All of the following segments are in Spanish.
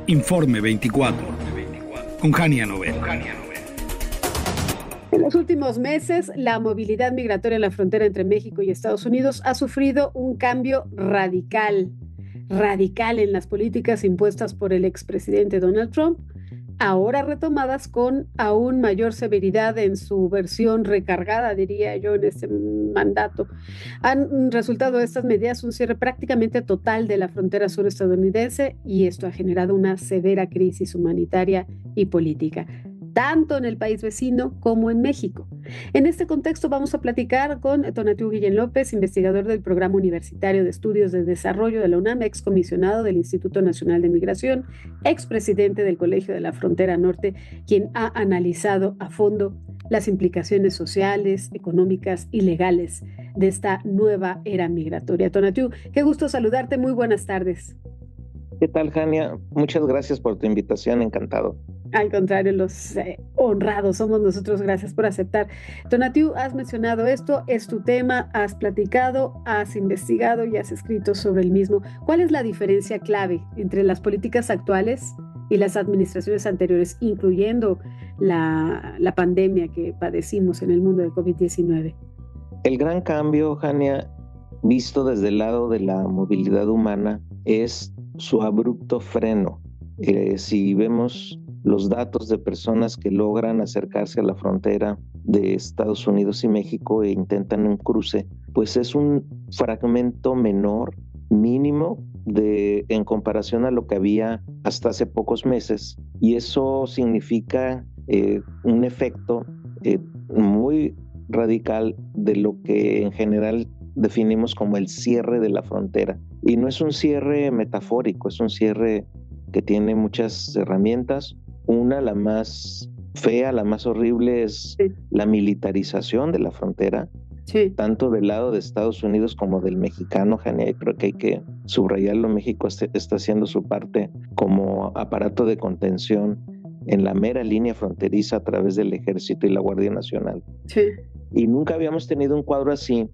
Informe 24, con Jania Novel. En los últimos meses, la movilidad migratoria en la frontera entre México y Estados Unidos ha sufrido un cambio radical en las políticas impuestas por el expresidente Donald Trump, ahora retomadas con aún mayor severidad en su versión recargada, diría yo, en este mandato. Han resultado estas medidas un cierre prácticamente total de la frontera sur estadounidense y esto ha generado una severa crisis humanitaria y política, tanto en el país vecino como en México. En este contexto vamos a platicar con Tonatiuh Guillén López, investigador del Programa Universitario de Estudios de Desarrollo de la UNAM, excomisionado del Instituto Nacional de Migración, expresidente del Colegio de la Frontera Norte, quien ha analizado a fondo las implicaciones sociales, económicas y legales de esta nueva era migratoria. Tonatiuh, qué gusto saludarte, muy buenas tardes. ¿Qué tal, Jania? Muchas gracias por tu invitación, encantado. Al contrario, los honrados somos nosotros, gracias por aceptar. Tonatiuh, has mencionado esto, es tu tema, has platicado, has investigado y has escrito sobre el mismo. ¿Cuál es la diferencia clave entre las políticas actuales y las administraciones anteriores, incluyendo la pandemia que padecimos en el mundo del COVID-19? El gran cambio, Jania, visto desde el lado de la movilidad humana, es su abrupto freno. Si vemos los datos de personas que logran acercarse a la frontera de Estados Unidos y México e intentan un cruce, pues es un fragmento menor, mínimo, en comparación a lo que había hasta hace pocos meses. Y eso significa un efecto muy radical de lo que en general definimos como el cierre de la frontera. Y no es un cierre metafórico, es un cierre que tiene muchas herramientas. Una, la más fea, la más horrible, es la militarización de la frontera, tanto del lado de Estados Unidos como del mexicano, Jania. Creo que hay que subrayarlo. México está haciendo su parte como aparato de contención en la mera línea fronteriza a través del Ejército y la Guardia Nacional. Y nunca habíamos tenido un cuadro así.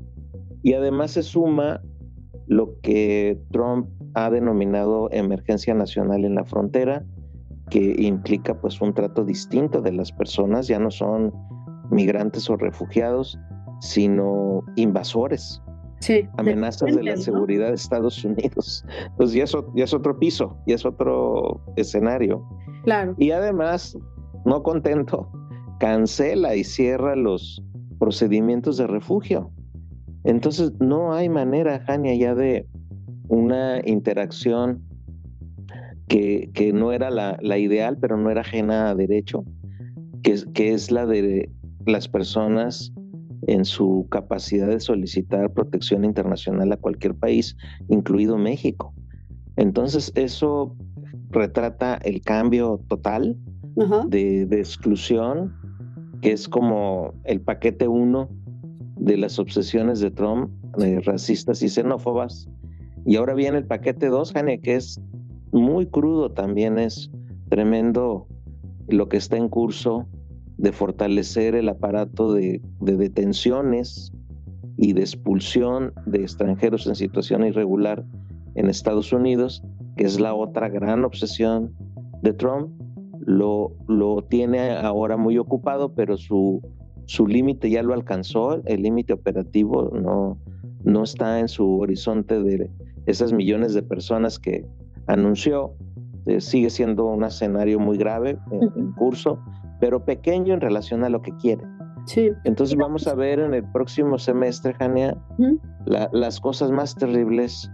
Y además se suma lo que Trump ha denominado emergencia nacional en la frontera, que implica pues un trato distinto de las personas. Ya no son migrantes o refugiados, sino invasores, amenazas de la seguridad de Estados Unidos. Pues ya es otro piso, ya es otro escenario. Claro. Y además, no contento, cancela y cierra los procedimientos de refugio. Entonces no hay manera, Jania, ya de una interacción que no era la ideal, pero no era ajena a derecho, que es la de las personas en su capacidad de solicitar protección internacional a cualquier país, incluido México. Entonces eso retrata el cambio total de exclusión, que es como el paquete 1 de las obsesiones de Trump, racistas y xenófobas. Y ahora viene el paquete 2, Jane, que es muy crudo, también es tremendo lo que está en curso de fortalecer el aparato de detenciones y de expulsión de extranjeros en situación irregular en Estados Unidos, que es la otra gran obsesión de Trump. Lo tiene ahora muy ocupado, pero su límite ya lo alcanzó. El límite operativo no está en su horizonte de esas millones de personas que anunció. Sigue siendo un escenario muy grave en curso, pero pequeño en relación a lo que quiere. Entonces vamos a ver en el próximo semestre, Jania, las cosas más terribles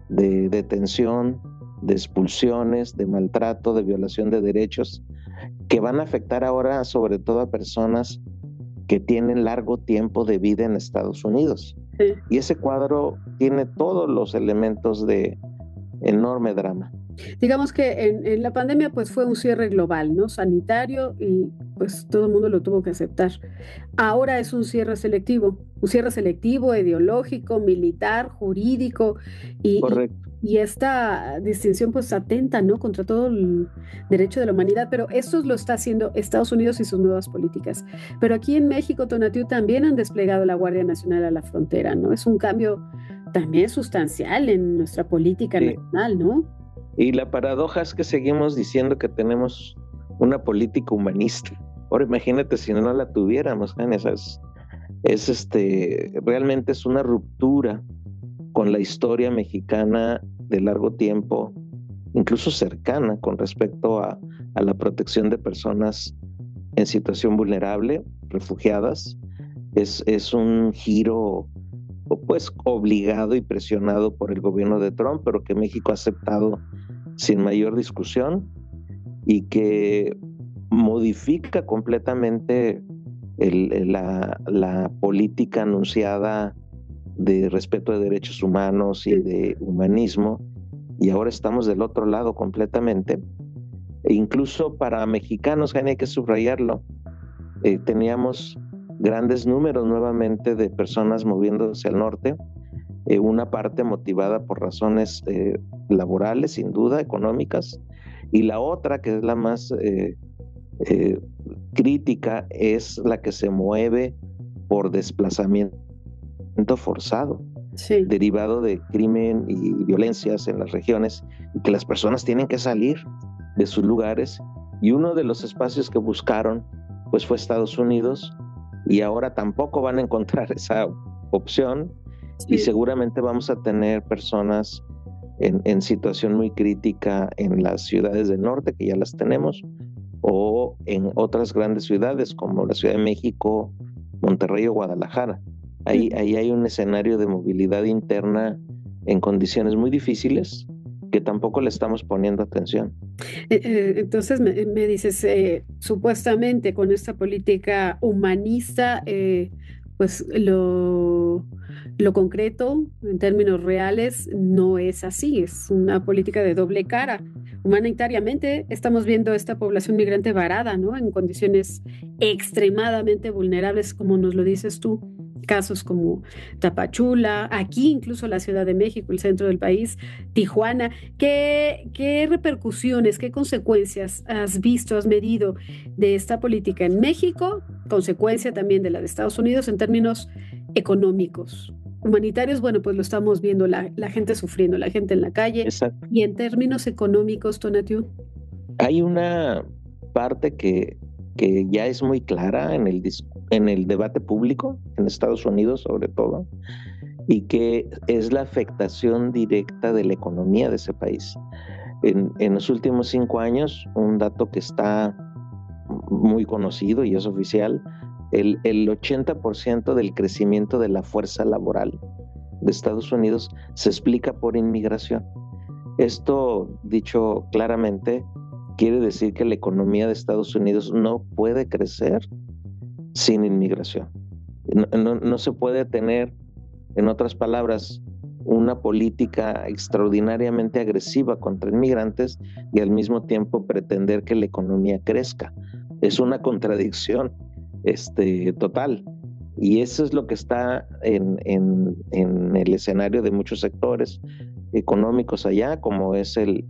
de detención, de expulsiones, de maltrato, de violación de derechos, que van a afectar ahora sobre todo a personas que tienen largo tiempo de vida en Estados Unidos. Y ese cuadro tiene todos los elementos de enorme drama. Digamos que en la pandemia pues fue un cierre global, ¿no? Sanitario, y pues todo el mundo lo tuvo que aceptar. Ahora es un cierre selectivo ideológico, militar, jurídico, Correcto. Y esta distinción pues atenta, ¿no?, contra todo el derecho de la humanidad, pero esto lo está haciendo Estados Unidos y sus nuevas políticas. Pero aquí en México, Tonatiuh, también han desplegado la Guardia Nacional a la frontera, ¿no? Es un cambio también sustancial en nuestra política nacional, ¿no? Y la paradoja es que seguimos diciendo que tenemos una política humanista. Ahora imagínate si no la tuviéramos, Jania, realmente es una ruptura con la historia mexicana de largo tiempo, incluso cercana con respecto a la protección de personas en situación vulnerable, refugiadas. Es un giro pues obligado y presionado por el gobierno de Trump, pero que México ha aceptado sin mayor discusión y que modifica completamente la política anunciada de respeto de derechos humanos y de humanismo, y ahora estamos del otro lado completamente. E incluso para mexicanos, hay que subrayarlo, teníamos grandes números nuevamente de personas moviéndose al norte, una parte motivada por razones laborales, sin duda, económicas, y la otra, que es la más crítica, es la que se mueve por desplazamiento forzado, sí, derivado de crimen y violencias en las regiones, y que las personas tienen que salir de sus lugares, y uno de los espacios que buscaron pues fue Estados Unidos, y ahora tampoco van a encontrar esa opción, sí. y seguramente vamos a tener personas en situación muy crítica en las ciudades del norte, que ya las tenemos, o en otras grandes ciudades como la Ciudad de México, Monterrey o Guadalajara. Ahí hay un escenario de movilidad interna en condiciones muy difíciles que tampoco le estamos poniendo atención. Entonces me dices, supuestamente con esta política humanista, pues lo concreto en términos reales no es así, es una política de doble cara. Humanitariamente estamos viendo esta población migrante varada, ¿no? En condiciones extremadamente vulnerables, como nos lo dices tú. Casos como Tapachula, aquí incluso la Ciudad de México, el centro del país, Tijuana. ¿Qué repercusiones, qué consecuencias has visto, has medido de esta política en México, consecuencia también de la de Estados Unidos en términos económicos? Humanitarios, bueno, pues lo estamos viendo, la gente sufriendo, la gente en la calle. Exacto. Y en términos económicos, Tonatiuh. Hay una parte que ya es muy clara en el debate público, en Estados Unidos sobre todo, y que es la afectación directa de la economía de ese país. En los últimos 5 años, un dato que está muy conocido y es oficial, el 80% del crecimiento de la fuerza laboral de Estados Unidos se explica por inmigración. Esto, dicho claramente, quiere decir que la economía de Estados Unidos no puede crecer sin inmigración. No se puede tener, en otras palabras, una política extraordinariamente agresiva contra inmigrantes y al mismo tiempo pretender que la economía crezca. Es una contradicción total. Y eso es lo que está en el escenario de muchos sectores económicos allá, como es el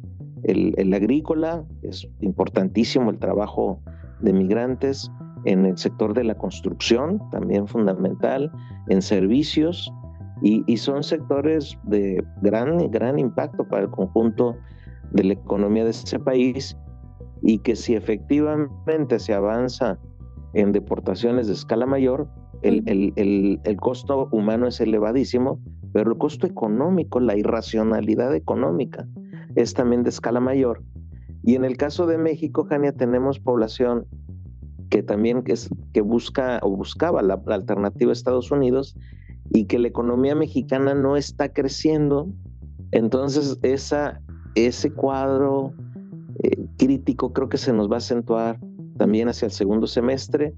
agrícola. Es importantísimo el trabajo de migrantes, en el sector de la construcción, también fundamental, en servicios, y son sectores de gran impacto para el conjunto de la economía de ese país, y que si efectivamente se avanza en deportaciones de escala mayor, el costo humano es elevadísimo, pero el costo económico, la irracionalidad económica, es también de escala mayor. Y en el caso de México, Jania, tenemos población que también que busca o buscaba la alternativa a Estados Unidos, y que la economía mexicana no está creciendo. Entonces ese cuadro crítico creo que se nos va a acentuar también hacia el segundo semestre.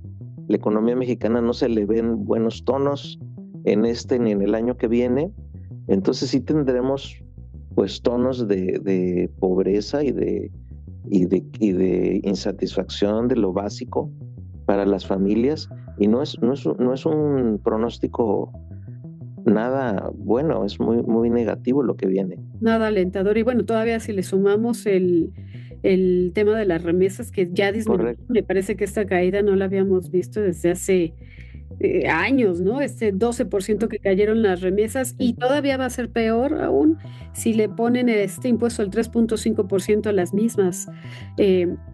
La economía mexicana no se le ven buenos tonos en ni en el año que viene. Entonces sí tendremos pues tonos de pobreza y de insatisfacción de lo básico para las familias, y no es un pronóstico nada bueno, es muy negativo lo que viene. Nada alentador. Y bueno, todavía si le sumamos el tema de las remesas que ya disminuyó, Correcto. me parece que esta caída no la habíamos visto desde hace años, ¿no? Este 12% que cayeron las remesas y todavía va a ser peor aún si le ponen este impuesto al 3.5% a las mismas,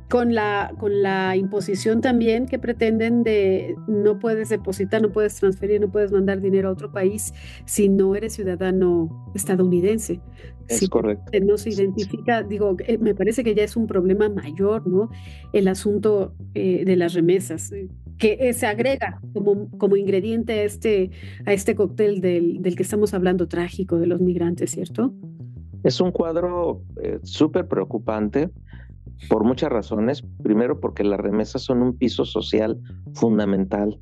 con la imposición también que pretenden de no puedes depositar, no puedes transferir, no puedes mandar dinero a otro país si no eres ciudadano estadounidense. Es Si correcto. no se identifica, digo, me parece que ya es un problema mayor, ¿no? El asunto de las remesas, que se agrega como ingrediente a este cóctel del que estamos hablando trágico de los migrantes, ¿cierto? Es un cuadro súper preocupante por muchas razones. Primero, porque las remesas son un piso social fundamental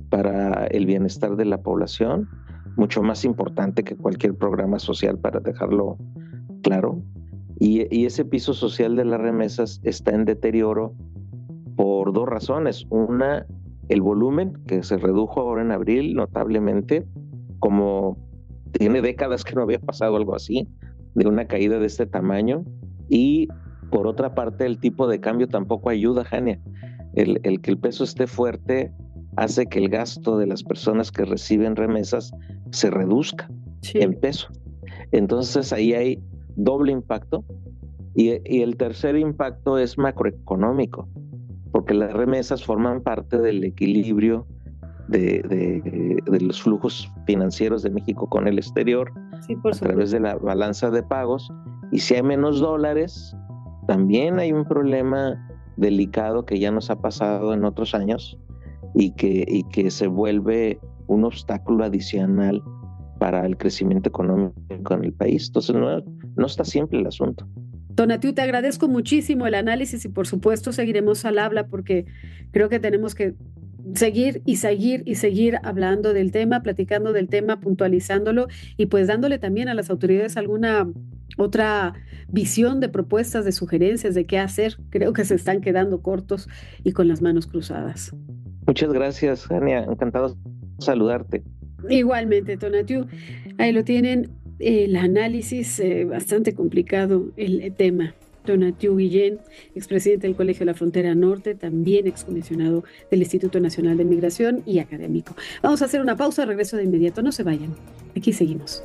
para el bienestar de la población, mucho más importante que cualquier programa social, para dejarlo claro. Y ese piso social de las remesas está en deterioro por dos razones. Una, el volumen, que se redujo ahora en abril notablemente, como tiene décadas que no había pasado algo así, de una caída de este tamaño. Y por otra parte, el tipo de cambio tampoco ayuda, Jania. El que el peso esté fuerte hace que el gasto de las personas que reciben remesas se reduzca en peso. Entonces ahí hay doble impacto. Y el tercer impacto es macroeconómico, porque las remesas forman parte del equilibrio de los flujos financieros de México con el exterior, a través de la balanza de pagos. Y si hay menos dólares, también hay un problema delicado que ya nos ha pasado en otros años y que se vuelve un obstáculo adicional para el crecimiento económico en el país. Entonces no está simple el asunto. Tonatiuh, te agradezco muchísimo el análisis y por supuesto seguiremos al habla porque creo que tenemos que seguir hablando del tema, platicando del tema, puntualizándolo y pues dándole también a las autoridades alguna otra visión de propuestas, de sugerencias de qué hacer. Creo que se están quedando cortos y con las manos cruzadas. Muchas gracias, Jania. Encantado de saludarte. Igualmente, Tonatiuh. Ahí lo tienen. El análisis bastante complicado, el tema. Tonatiuh Guillén, expresidente del Colegio de la Frontera Norte, también excomisionado del Instituto Nacional de Migración y académico. Vamos a hacer una pausa, regreso de inmediato, no se vayan. Aquí seguimos.